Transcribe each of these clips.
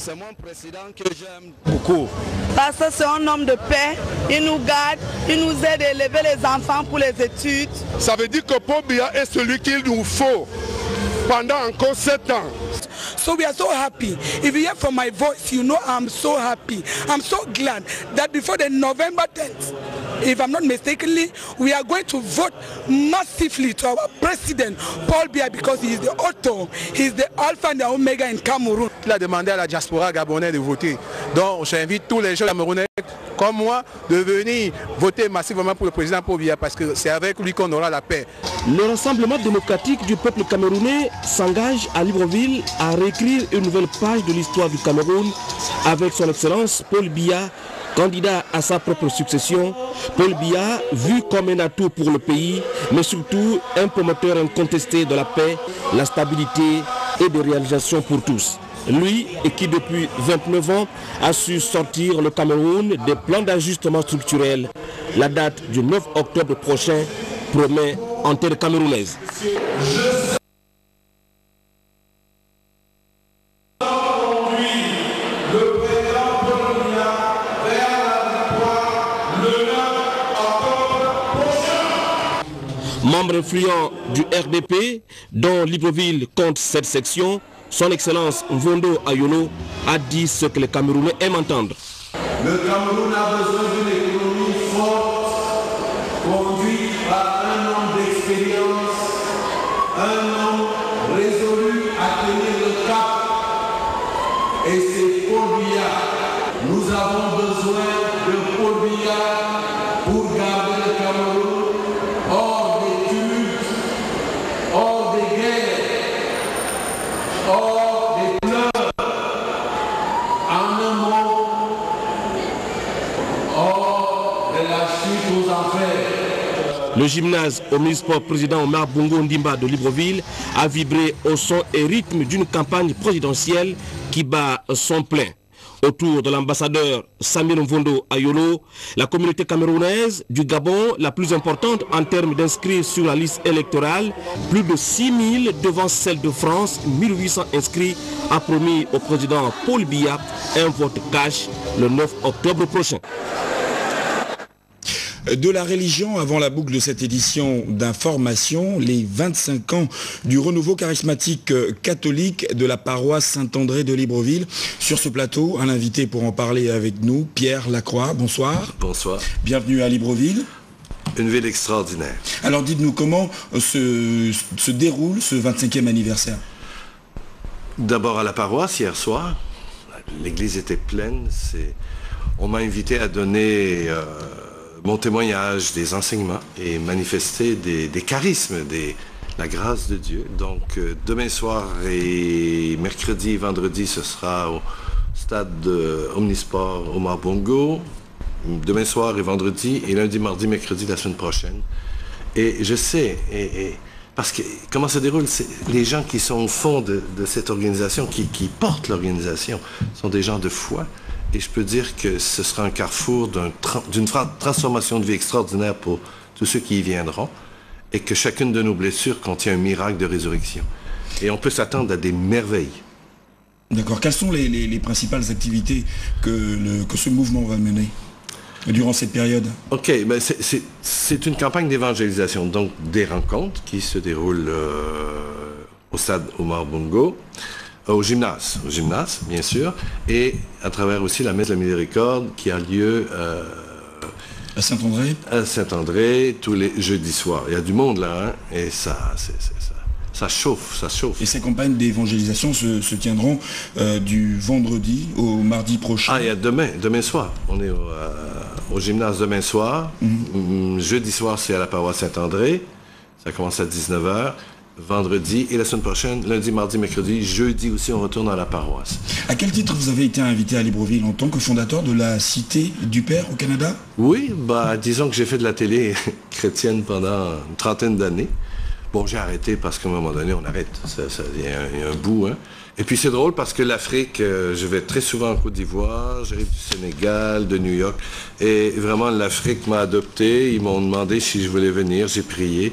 C'est mon président que j'aime beaucoup. Parce que c'est un homme de paix, il nous garde, il nous aide à élever les enfants pour les études. Ça veut dire que Paul Biya est celui qu'il nous faut pendant encore 7 ans. So we are so happy. If you hear from my voice, you know I'm so happy. I'm so glad that before the November 10th, if I'm not mistakenly, we are going to vote massively to our president, Paul Biya, because he is the author, he is the alpha and the omega in Cameroon. Il a demandé à la diaspora gabonaise de voter. Donc j'invite tous les gens camerounais comme moi de venir voter massivement pour le président Paul Biya parce que c'est avec lui qu'on aura la paix. Le Rassemblement démocratique du peuple camerounais s'engage à Libreville à réécrire une nouvelle page de l'histoire du Cameroun avec son excellence Paul Biya, candidat à sa propre succession. Paul Biya, vu comme un atout pour le pays, mais surtout un promoteur incontesté de la paix, la stabilité et des réalisations pour tous. Lui, et qui depuis 29 ans a su sortir le Cameroun des plans d'ajustement structurel. La date du 9 octobre prochain promet en terre camerounaise. Membre influent du RDP, dont Libreville compte 7 sections, son Excellence Mvondo Ayolo a dit ce que les Camerounais aiment entendre. Le Cameroun a besoin d'une économie forte, conduite par un homme d'expérience, un homme résolu à tenir le cap. Et c'est Paul Biya. Nous avons besoin de Paul Biya pour garder le Cameroun hors des tumultes, hors des guerres, hors des pleurs, en un mot, hors de la chute aux enfers. Le gymnase Omnisport président Omar Bongo Ndimba de Libreville a vibré au son et rythme d'une campagne présidentielle qui bat son plein. Autour de l'ambassadeur Samir Mvondo Ayolo, la communauté camerounaise du Gabon, la plus importante en termes d'inscrits sur la liste électorale, plus de 6 000 devant celle de France, 1800 inscrits, a promis au président Paul Biya un vote cash le 9 octobre prochain. De la religion avant la boucle de cette édition d'information, les 25 ans du renouveau charismatique catholique de la paroisse Saint-André de Libreville. Sur ce plateau, un invité pour en parler avec nous, Pierre Lacroix. Bonsoir. Bonsoir. Bienvenue à Libreville. Une ville extraordinaire. Alors dites-nous comment se déroule ce 25e anniversaire. D'abord à la paroisse hier soir. L'église était pleine. On m'a invité à donner mon témoignage des enseignements et manifester des charismes, la grâce de Dieu. Donc demain soir et mercredi et vendredi, ce sera au stade de Omnisport Omar Bongo. Demain soir et vendredi, et lundi, mardi, mercredi la semaine prochaine. Et je sais, parce que comment ça déroule, les gens qui sont au fond de cette organisation, qui portent l'organisation, sont des gens de foi. Et je peux dire que ce sera un carrefour d'une transformation de vie extraordinaire pour tous ceux qui y viendront, et que chacune de nos blessures contient un miracle de résurrection. Et on peut s'attendre à des merveilles. D'accord. Quelles sont les principales activités que ce mouvement va mener durant cette période? Ok, ben c'est une campagne d'évangélisation, donc des rencontres qui se déroulent au stade Omar Bongo, au gymnase bien sûr, et à travers aussi la messe de la miséricorde qui a lieu à Saint-André. À Saint-André tous les jeudis soirs. Il y a du monde là, hein, et ça chauffe. Et ces campagnes d'évangélisation se tiendront du vendredi au mardi prochain. Ah, il y a demain soir. On est au gymnase demain soir. Jeudi soir, c'est à la paroisse Saint-André. Ça commence à 19h. Vendredi et la semaine prochaine, lundi, mardi, mercredi, jeudi aussi, on retourne à la paroisse. À quel titre vous avez été invité à Libreville? En tant que fondateur de la Cité du Père au Canada? Oui, disons que j'ai fait de la télé chrétienne pendant une trentaine d'années. Bon, j'ai arrêté parce qu'à un moment donné, on arrête. Il y a un bout, hein. Et puis c'est drôle parce que l'Afrique, je vais très souvent en Côte d'Ivoire, j'arrive du Sénégal, de New York, et vraiment l'Afrique m'a adopté, ils m'ont demandé si je voulais venir, j'ai prié,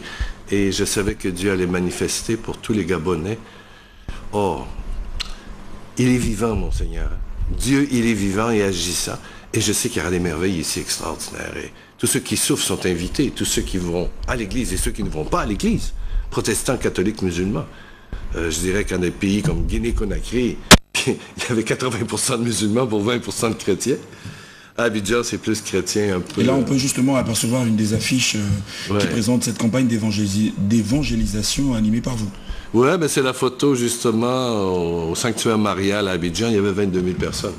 et je savais que Dieu allait manifester pour tous les Gabonais. Oh, il est vivant, mon Seigneur. Dieu, il est vivant et agissant. Et je sais qu'il y aura des merveilles ici extraordinaires. Et tous ceux qui souffrent sont invités, tous ceux qui vont à l'église et ceux qui ne vont pas à l'église, protestants, catholiques, musulmans. Je dirais qu'en des pays comme Guinée-Conakry, il y avait 80% de musulmans pour 20% de chrétiens. À Abidjan, c'est plus chrétien un peu. Et là, on peut justement apercevoir une des affiches qui présente cette campagne d'évangélisation animée par vous. Ouais, mais c'est la photo justement au sanctuaire marial à Abidjan, il y avait 22 000 personnes.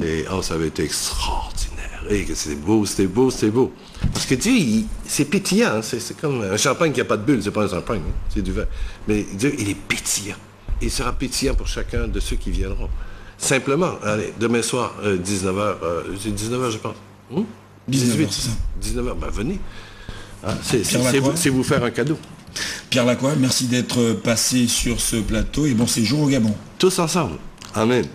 Et ça avait été extraordinaire. Et c'était beau, c'était beau, c'était beau. Parce que Dieu, c'est pétillant, c'est comme un champagne qui n'a pas de bulle, c'est pas un champagne, hein, c'est du vin. Mais Dieu, il est pétillant. Il sera pétillant pour chacun de ceux qui viendront. Simplement, allez, demain soir, 19h, c'est 19h je pense. 19h, c'est ça. 19h, ben venez. C'est vous faire un cadeau. Pierre Lacroix, merci d'être passé sur ce plateau et bon séjour au Gabon. Tous ensemble. Amen.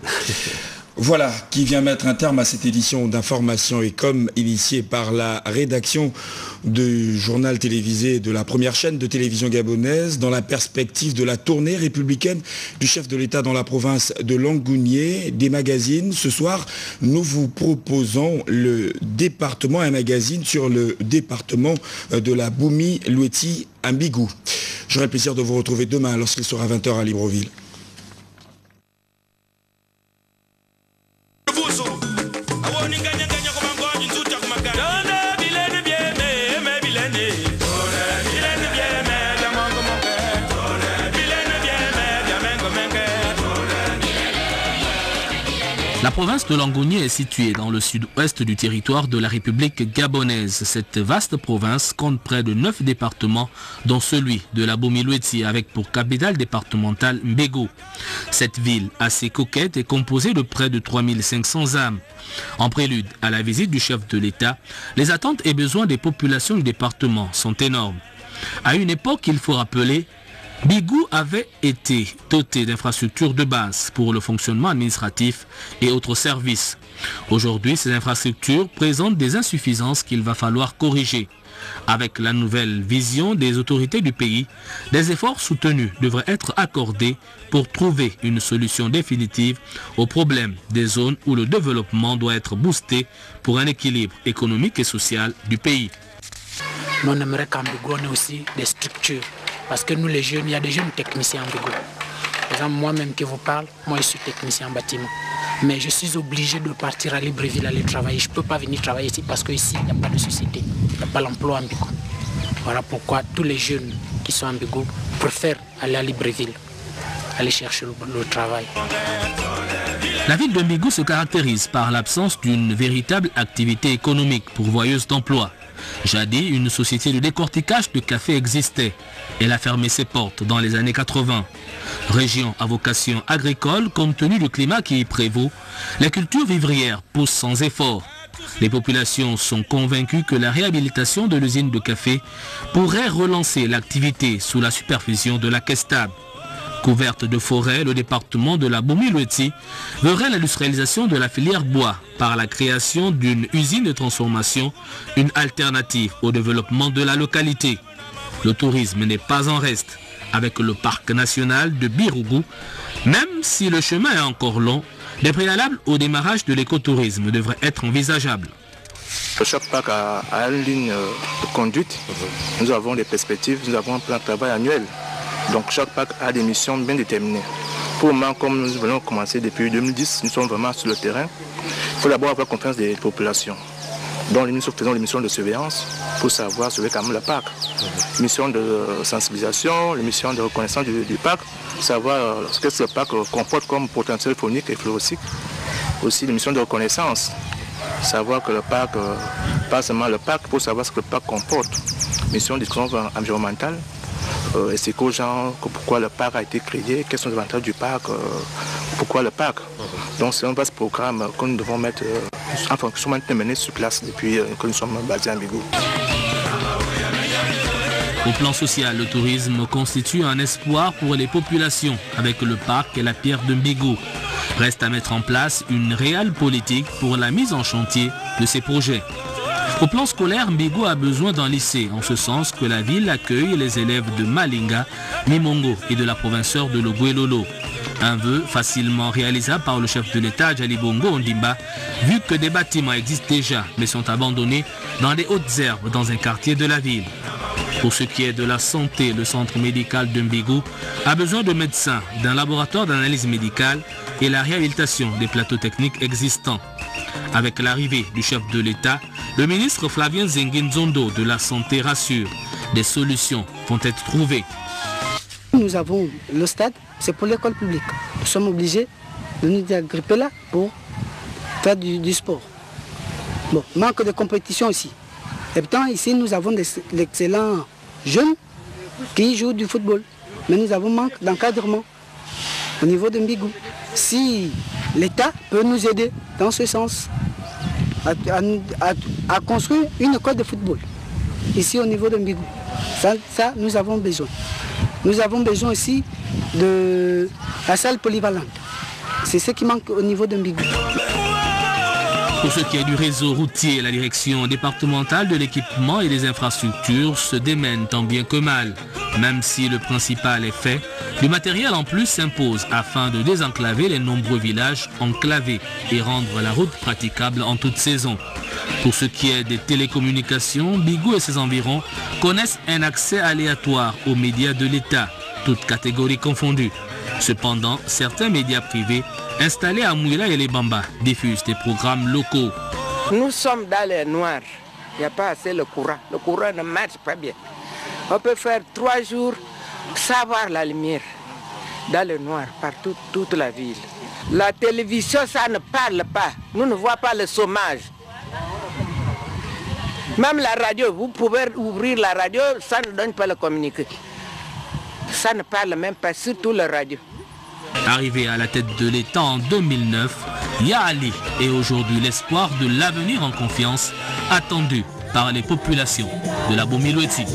Voilà qui vient mettre un terme à cette édition d'information et comme initiée par la rédaction du journal télévisé de la première chaîne de télévision gabonaise dans la perspective de la tournée républicaine du chef de l'État dans la province de Langounié, des magazines. Ce soir, nous vous proposons le département, un magazine sur le département de la Boumi-Loueti à Mbigou. J'aurai le plaisir de vous retrouver demain lorsqu'il sera 20h à Libreville. La province de Langounié est située dans le sud-ouest du territoire de la République gabonaise. Cette vaste province compte près de 9 départements, dont celui de la Boumi-Loueti avec pour capitale départementale Mbego. Cette ville assez coquette est composée de près de 3500 âmes. En prélude à la visite du chef de l'État, les attentes et besoins des populations du département sont énormes. À une époque, il faut rappeler, Mbigou avait été doté d'infrastructures de base pour le fonctionnement administratif et autres services. Aujourd'hui, ces infrastructures présentent des insuffisances qu'il va falloir corriger. Avec la nouvelle vision des autorités du pays, des efforts soutenus devraient être accordés pour trouver une solution définitive aux problèmes des zones où le développement doit être boosté pour un équilibre économique et social du pays. On aimerait qu'en Mbigou, on ait aussi des structures. Parce que nous les jeunes, il y a des jeunes techniciens en Mbigou. Par exemple, moi-même qui vous parle, moi je suis technicien en bâtiment. Mais je suis obligé de partir à Libreville aller travailler. Je ne peux pas venir travailler ici parce qu'ici, il n'y a pas de société. Il n'y a pas l'emploi en Mbigou. Voilà pourquoi tous les jeunes qui sont en Mbigou préfèrent aller à Libreville, aller chercher le travail. La ville de Mbigou se caractérise par l'absence d'une véritable activité économique pourvoyeuse d'emplois. Jadis, une société de décortiquage de café existait. Elle a fermé ses portes dans les années 80. Région à vocation agricole, compte tenu du climat qui y prévaut, les cultures vivrières poussent sans effort. Les populations sont convaincues que la réhabilitation de l'usine de café pourrait relancer l'activité sous la supervision de la Kestab. Couverte de forêts, le département de la Boumi-Loueti verrait l'industrialisation de la filière bois par la création d'une usine de transformation, une alternative au développement de la localité. Le tourisme n'est pas en reste avec le parc national de Birougou. Même si le chemin est encore long, des préalables au démarrage de l'écotourisme devraient être envisageables. Chaque parc a une ligne de conduite. Nous avons des perspectives, nous avons un plan de travail annuel. Donc chaque parc a des missions bien déterminées. Pour le moment, comme nous venons commencer depuis 2010, nous sommes vraiment sur le terrain. Il faut d'abord avoir confiance des populations. Donc nous faisons les missions de surveillance pour savoir surveiller quand même le parc. Les missions de sensibilisation, les missions de reconnaissance du parc, savoir ce que ce parc comporte comme potentiel faunique et floristique. Aussi les missions de reconnaissance, savoir que le parc, pas seulement le parc, pour savoir ce que le parc comporte. Mission de discussion environnementale. Expliquer aux gens pourquoi le parc a été créé, quels sont les avantages du parc, pourquoi le parc. Donc c'est un vaste programme que nous devons mettre en fonction mener sur place depuis que nous sommes basés à Mbigou. Au plan social, le tourisme constitue un espoir pour les populations avec le parc et la pierre de Mbigou. Reste à mettre en place une réelle politique pour la mise en chantier de ces projets. Au plan scolaire, Mbigou a besoin d'un lycée, en ce sens que la ville accueille les élèves de Malinga, Mimongo et de la provinceure de Loguelolo. Un vœu facilement réalisable par le chef de l'État, Djali Bongo Ondimba, vu que des bâtiments existent déjà, mais sont abandonnés dans les hautes herbes dans un quartier de la ville. Pour ce qui est de la santé, le centre médical de Mbigou a besoin de médecins, d'un laboratoire d'analyse médicale et la réhabilitation des plateaux techniques existants. Avec l'arrivée du chef de l'État, le ministre Flavien Zenguin-Zondo de la Santé rassure. Des solutions vont être trouvées. Nous avons le stade, c'est pour l'école publique. Nous sommes obligés de nous agripper là pour faire du sport. Bon, manque de compétition aussi. Et pourtant, ici, nous avons d'excellents jeunes qui jouent du football. Mais nous avons manque d'encadrement au niveau de Mbigou. Si l'État peut nous aider dans ce sens, à construire une école de football, ici au niveau de Mbigou, ça, nous avons besoin. Nous avons besoin aussi de la salle polyvalente. C'est ce qui manque au niveau de Mbigou. Pour ce qui est du réseau routier, la direction départementale de l'équipement et des infrastructures se démène tant bien que mal. Même si le principal est fait, du matériel en plus s'impose afin de désenclaver les nombreux villages enclavés et rendre la route praticable en toute saison. Pour ce qui est des télécommunications, Mbigou et ses environs connaissent un accès aléatoire aux médias de l'État, toutes catégories confondues. Cependant, certains médias privés installés à Mouila et les Bamba diffusent des programmes locaux. Nous sommes dans les noirs. Il n'y a pas assez le courant. Le courant ne marche pas bien. On peut faire 3 jours sans voir la lumière dans le noir par toute la ville. La télévision, ça ne parle pas. Nous ne voyons pas le chômage. Même la radio, vous pouvez ouvrir la radio, ça ne donne pas le communiqué. Ça ne parle même pas, surtout la radio. Arrivé à la tête de l'État en 2009, Yaali est aujourd'hui l'espoir de l'avenir en confiance attendu par les populations de la Bomi-Louetsi.